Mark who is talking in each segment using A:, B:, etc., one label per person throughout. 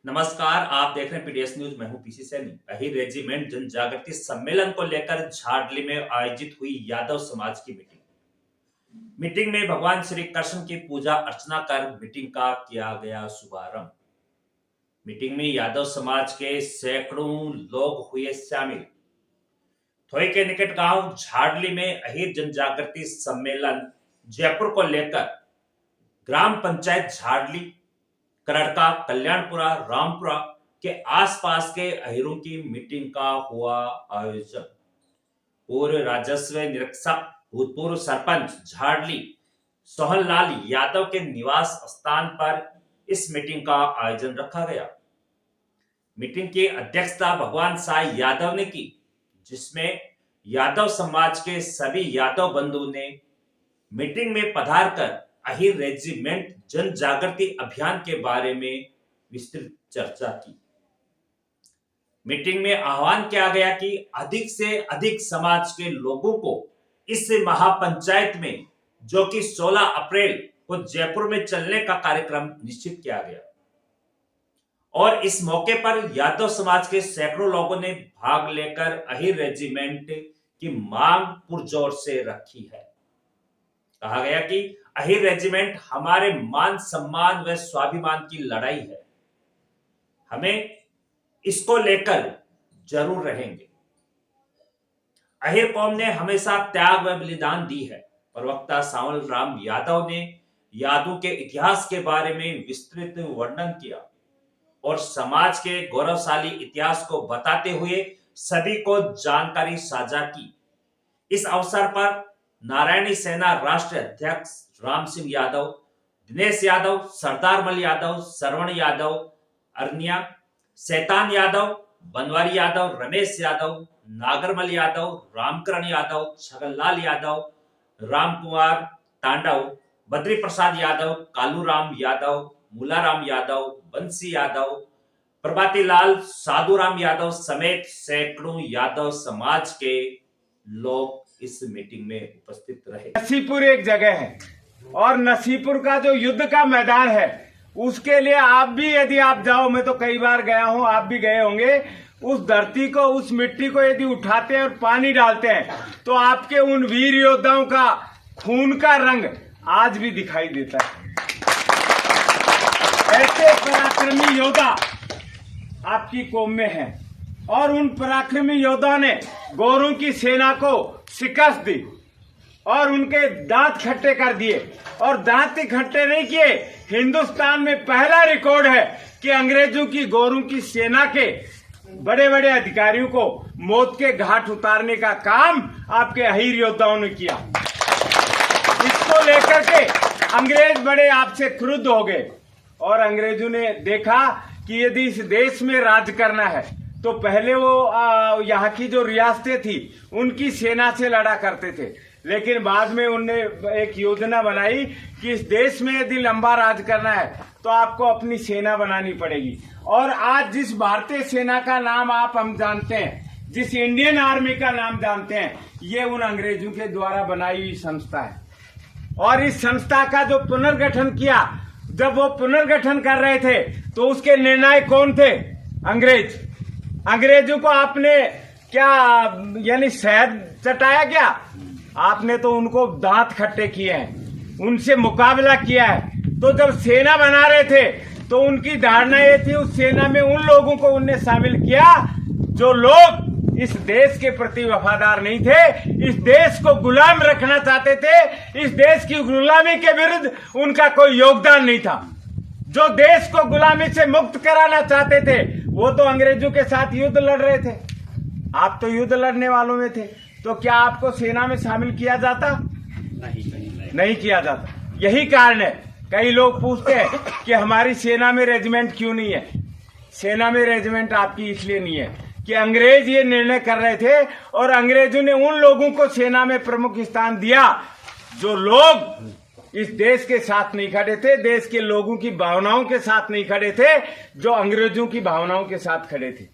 A: नमस्कार, आप देख रहे हैं पीडीएस न्यूज। मैं हूं पीसी सैनी। अहिर रेजिमेंट जन जागृति सम्मेलन को लेकर झाड़ली में आयोजित हुई यादव समाज की मीटिंग में भगवान श्री कृष्ण की पूजा अर्चना कर मीटिंग का किया गया शुभारंभ। मीटिंग में यादव समाज के सैकड़ों लोग हुए शामिल। थोई के निकट गांव झाड़ली में अहिर जन जागृति सम्मेलन जयपुर को लेकर ग्राम पंचायत झाड़ली, करड़का, कल्याणपुरा, रामपुरा के आसपास के अहिरों की मीटिंग का हुआ आयोजन। पूर्व राजस्व निरीक्षक, भूतपूर्व सरपंच झाड़ली सोहनलाल यादव के निवास स्थान पर इस मीटिंग का आयोजन रखा गया। मीटिंग की अध्यक्षता भगवान साई यादव ने की, जिसमें यादव समाज के सभी यादव बंधु ने मीटिंग में पधार कर अहिर रेजिमेंट जन जागृति अभियान के बारे में विस्तृत चर्चा की। मीटिंग में आह्वान किया गया कि अधिक से अधिक समाज के लोगों को इस महापंचायत में, जो कि 16 अप्रैल को जयपुर में चलने का कार्यक्रम निश्चित किया गया, और इस मौके पर यादव समाज के सैकड़ों लोगों ने भाग लेकर अहिर रेजिमेंट की मांग पुरजोर से रखी है। कहा गया कि अहिर रेजिमेंट हमारे मान सम्मान व स्वाभिमान की लड़ाई है, हमें इसको लेकर जरूर रहेंगे। अहिर कौम ने हमेशा त्याग व बलिदान दी है। प्रवक्ता सावल राम यादव ने यादव के इतिहास के बारे में विस्तृत वर्णन किया और समाज के गौरवशाली इतिहास को बताते हुए सभी को जानकारी साझा की। इस अवसर पर नारायणी सेना राष्ट्रीय अध्यक्ष राम सिंह यादव, दिनेश यादव, सरदार मल यादव, श्रवण यादव, अरनिया, शैतान यादव, बनवारी यादव, रमेश यादव, नागरमल यादव, रामकरण यादव, छगनलाल यादव, राम कुमार तांडव, बद्री प्रसाद यादव, कालूराम यादव, मूलाराम यादव, बंसी यादव, प्रभाती लाल, साधुराम यादव समेत सैकड़ों यादव समाज के लोग इस मीटिंग में उपस्थित रहे।
B: नसीपुर एक जगह है और नसीपुर का जो युद्ध का मैदान है, उसके लिए आप भी यदि आप जाओ, मैं तो कई बार गया हूं, आप भी गए होंगे, उस धरती को, उस मिट्टी को यदि उठाते हैं और पानी डालते हैं तो आपके उन वीर योद्धाओं का खून का रंग आज भी दिखाई देता है। ऐसे पराक्रमी योद्धा आपकी कौम में हैं और उन पराक्रमी योद्धा ने गोरों की सेना को शिकस्त दी और उनके दांत खट्टे कर दिए। और दांत ही खट्टे नहीं किए, हिंदुस्तान में पहला रिकॉर्ड है कि अंग्रेजों की, गोरों की सेना के बड़े बड़े अधिकारियों को मौत के घाट उतारने का काम आपके अहिर योद्धाओं ने किया। इसको लेकर के अंग्रेज बड़े आपसे क्रुद्ध हो गए और अंग्रेजों ने देखा कि यदि इस देश में राज करना है तो पहले वो यहाँ की जो रियासतें थी उनकी सेना से लड़ा करते थे, लेकिन बाद में उनने एक योजना बनाई कि इस देश में यदि लंबा राज करना है तो आपको अपनी सेना बनानी पड़ेगी। और आज जिस भारतीय सेना का नाम हम जानते हैं, जिस इंडियन आर्मी का नाम जानते हैं, ये उन अंग्रेजों के द्वारा बनाई हुई संस्था है। और इस संस्था का जो पुनर्गठन किया, जब वो पुनर्गठन कर रहे थे तो उसके निर्णायक कौन थे? अंग्रेज। अंग्रेजों को आपने क्या यानी शहद चटाया क्या? आपने तो उनको दांत खट्टे किए हैं, उनसे मुकाबला किया है। तो जब सेना बना रहे थे तो उनकी धारणा ये थी, उस सेना में उन लोगों को उनने शामिल किया जो लोग इस देश के प्रति वफादार नहीं थे, इस देश को गुलाम रखना चाहते थे, इस देश की गुलामी के विरुद्ध उनका कोई योगदान नहीं था। जो देश को गुलामी से मुक्त कराना चाहते थे वो तो अंग्रेजों के साथ युद्ध लड़ रहे थे। आप तो युद्ध लड़ने वालों में थे, तो क्या आपको सेना में शामिल किया जाता? नहीं किया जाता। यही कारण है, कई लोग पूछते हैं कि हमारी सेना में रेजिमेंट क्यों नहीं है। सेना में रेजिमेंट आपकी इसलिए नहीं है कि अंग्रेज ये निर्णय कर रहे थे और अंग्रेजों ने उन लोगों को सेना में प्रमुख स्थान दिया जो लोग इस देश के साथ नहीं खड़े थे, देश के लोगों की भावनाओं के साथ नहीं खड़े थे, जो अंग्रेजों की भावनाओं के साथ खड़े थे।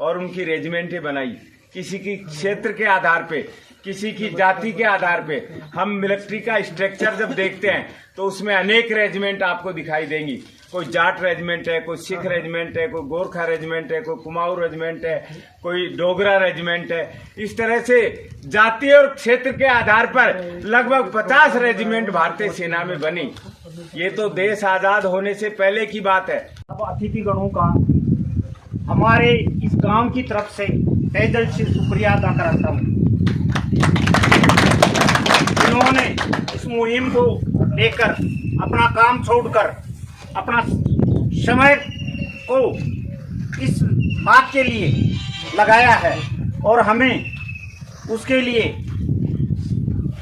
B: और उनकी रेजिमेंटें बनाई किसी की क्षेत्र के आधार पे, किसी की जाति के आधार पे। हम मिलिट्री का स्ट्रक्चर जब देखते हैं तो उसमें अनेक रेजिमेंट आपको दिखाई देंगी। कोई जाट रेजिमेंट है, कोई सिख रेजिमेंट है, कोई गोरखा रेजिमेंट है, कोई कुमाऊं रेजिमेंट है, कोई डोगरा रेजिमेंट है। इस तरह से जाति और क्षेत्र के आधार पर लगभग 50 रेजिमेंट भारतीय सेना में बनी। ये तो देश आजाद होने से पहले की बात है।
C: अब अतिथि गणों का हमारे इस गांव की तरफ से तहे दिल से शुक्रिया अदा करता हूँ, जिन्होंने इस मुहिम को लेकर अपना काम छोड़कर अपना समय को इस बात के लिए लगाया है और हमें उसके लिए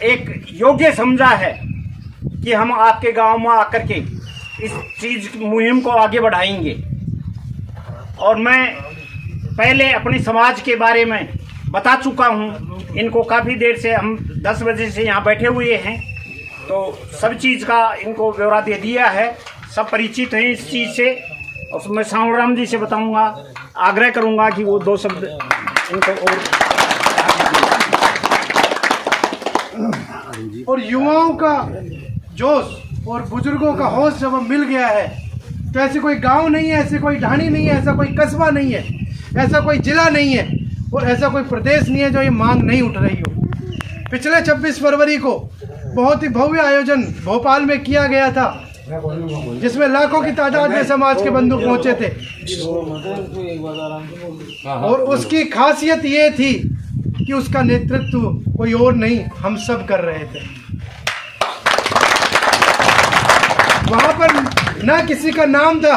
C: एक योग्य समझा है कि हम आपके गांव में आकर के इस चीज मुहिम को आगे बढ़ाएंगे। और मैं पहले अपने समाज के बारे में बता चुका हूं, इनको काफ़ी देर से हम 10 बजे से यहाँ बैठे हुए हैं, तो सब चीज़ का इनको ब्यौरा दे दिया है, सब परिचित हैं इस चीज़ से। और मैं सावराम जी से बताऊंगा, आग्रह करूंगा कि वो 2 शब्द इनको
D: और युवाओं का जोश और बुजुर्गों का होश जब मिल गया है तो ऐसी कोई गांव नहीं है, ऐसी कोई ढाणी नहीं है, ऐसा कोई कस्बा नहीं है, ऐसा कोई जिला नहीं है और ऐसा कोई प्रदेश नहीं है जो ये मांग नहीं उठ रही हो। पिछले 26 फरवरी को बहुत ही भव्य आयोजन भोपाल में किया गया था, जिसमें लाखों की तादाद में समाज के बंधु पहुंचे थे। और उसकी खासियत ये थी कि उसका नेतृत्व कोई और नहीं, हम सब कर रहे थे। वहां पर ना किसी का नाम था,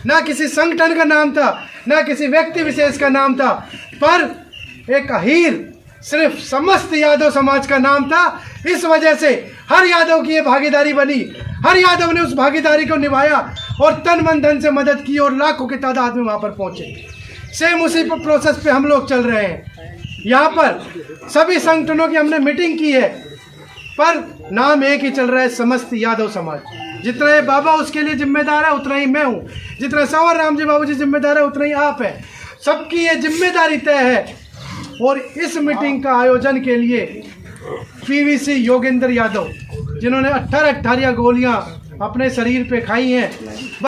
D: ना किसी संगठन का नाम था, ना किसी व्यक्ति विशेष का नाम था, पर एक अहीर सिर्फ समस्त यादव समाज का नाम था। इस वजह से हर यादव की ये भागीदारी बनी, हर यादव ने उस भागीदारी को निभाया और तन मन धन से मदद की और लाखों की तादाद में वहां पर पहुंचे। सेम उसी प्रोसेस पे हम लोग चल रहे हैं। यहाँ पर सभी संगठनों की हमने मीटिंग की है, पर नाम एक ही चल रहा है, समस्त यादव समाज। जितना ये बाबा उसके लिए जिम्मेदार है उतना ही मैं हूँ, जितना संवर राम जी बाबू जी जिम्मेदार है उतना ही आप है। सबकी ये जिम्मेदारी तय है। और इस मीटिंग का आयोजन के लिए पीवीसी योगेंद्र यादव, जिन्होंने 18 गोलियां अपने शरीर पे खाई हैं,